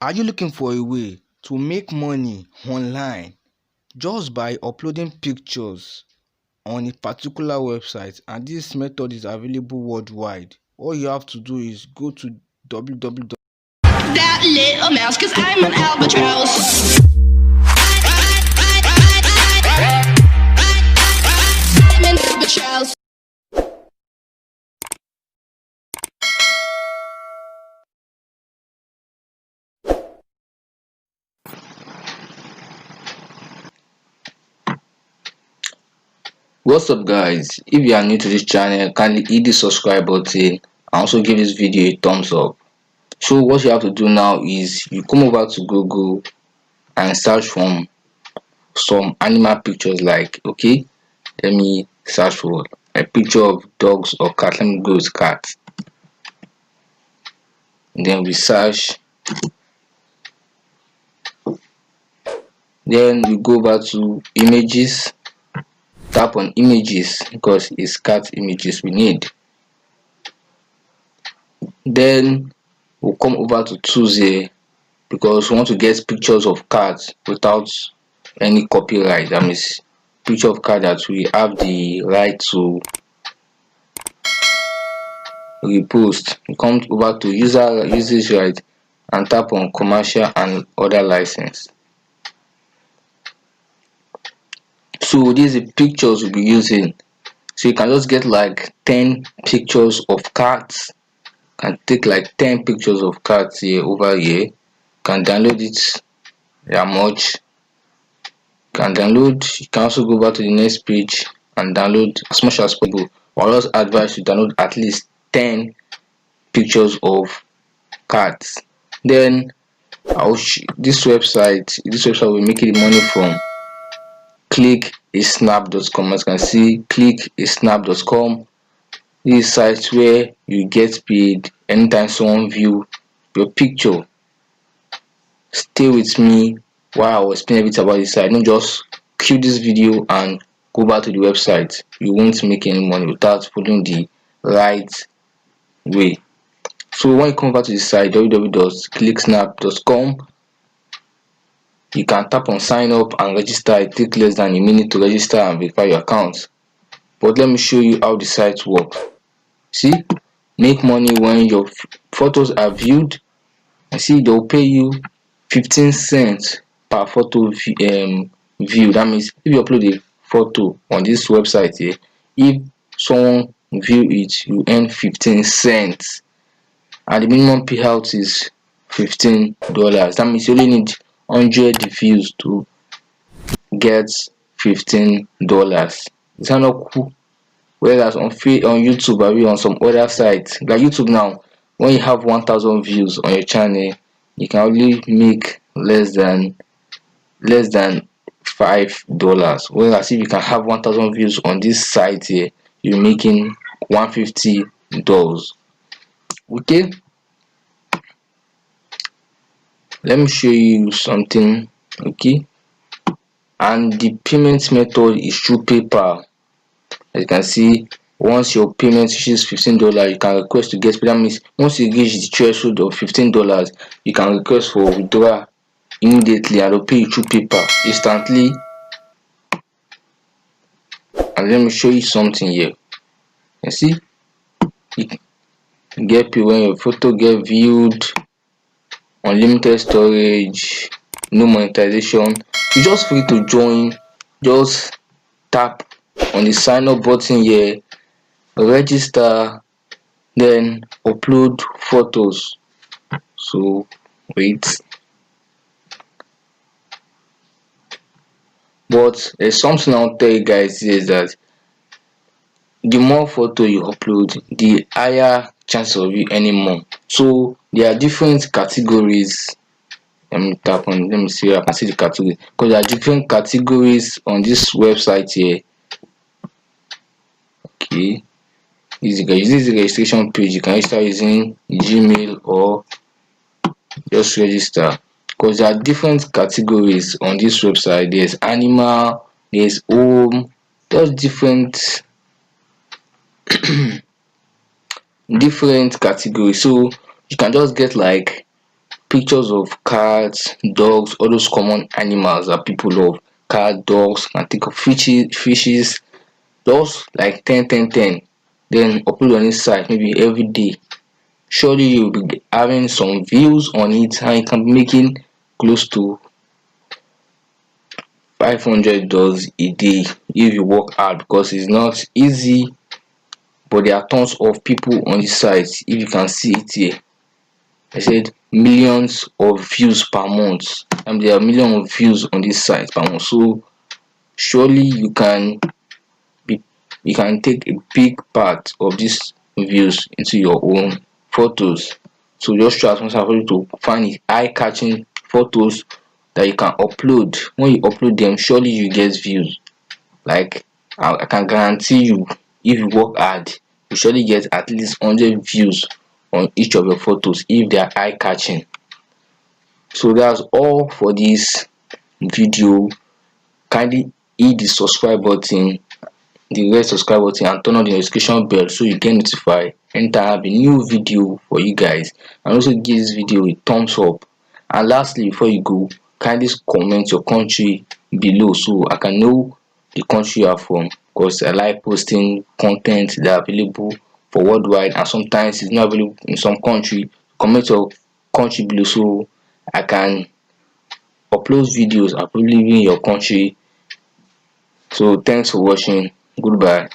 Are you looking for a way to make money online just by uploading pictures on a particular website, and this method is available worldwide? All you have to do is go to www. That little mouse, cause I'm an albatross. I'm an albatross. What's up guys, if you are new to this channel, kindly hit the subscribe button and also give this video a thumbs up. So what you have to do now is you come over to Google and search from some animal pictures, like, okay, let me search for a picture of dogs or cat. Let me go with cat. Then we search, then we go back to images, tap on images because it's cat images we need. Then we'll come over to tools here because we want to get pictures of cats without any copyright. That means picture of cat that we have the right to repost. We come over to usage right and tap on commercial and other license. So these are the pictures we'll be using. So you can just get like 10 pictures of cats. Can take like 10 pictures of cats here over here. Can download it that much. Can download. You can also go back to the next page and download as much as possible. I'll just advise you to download at least 10 pictures of cats. Then this website will make you the money from clickasnap.com. As you can see, clickasnap.com. This is site where you get paid anytime someone view your picture. Stay with me while I will explain everything about this site. Don't just cue this video and go back to the website. You won't make any money without following the right way. So when you come back to the site www.clicksnap.com, you can tap on sign up and register. It takes less than a minute to register and verify your account. But let me show you how the site works. See, make money when your photos are viewed. And see, they'll pay you 15 cents per photo view. That means if you upload a photo on this website here, if someone view it, you earn 15 cents, and the minimum payout is $15. That means you only need 100 views to get $15. Is that not cool? Whereas on YouTube or on some other sites like YouTube now, when you have 1,000 views on your channel, you can only make less than $5. Whereas if you can have 1,000 views on this site here, you're making $150. Okay, let me show you something. Okay, and the payment method is through PayPal. As you can see, once your payment reaches $15, you can request to get paid. That means once you reach the threshold of $15, you can request for withdrawal immediately and they'll pay you through PayPal instantly. And let me show you something here. You see, you get paid when your photo get viewed, unlimited storage, no monetization. You're just free to join. Just tap on the sign up button here, register, then upload photos. So wait, but there's something I'll tell you guys is that the more photo you upload, the higher chance of you earning more. So there are different categories. Let me see if I can see the category, because there are different categories on this website here. Okay, this is the registration page. You can register using Gmail or just register, because there are different categories on this website. There's animal, there's home, just different different categories. So you can just get like pictures of cats, dogs, all those common animals that people love. Cat, dogs, can think of fishes, just like 10, 10, 10. Then upload on this site maybe every day. Surely you'll be having some views on it, and you can be making close to $500 a day if you work hard, because it's not easy, but there are tons of people on this site. If you can see it here, I said millions of views per month, and there are millions of views on this site per month. So surely be you can take a big part of these views into your own photos. So just try as much as possible to find eye-catching photos that you can upload. When you upload them, surely you get views. Like I can guarantee you, if you work hard, you surely get at least 100 views on each of your photos if they are eye-catching. So that's all for this video. Kindly hit the subscribe button, the red subscribe button, and turn on the notification bell so you get notified anytime I have a new video for you guys. And also give this video a thumbs up. And lastly, before you go, kindly comment your country below so I can know the country you are from, because I like posting content that are available for worldwide, and sometimes it's not available in some country. Comment your country below so I can upload videos available in your country. So thanks for watching. Goodbye.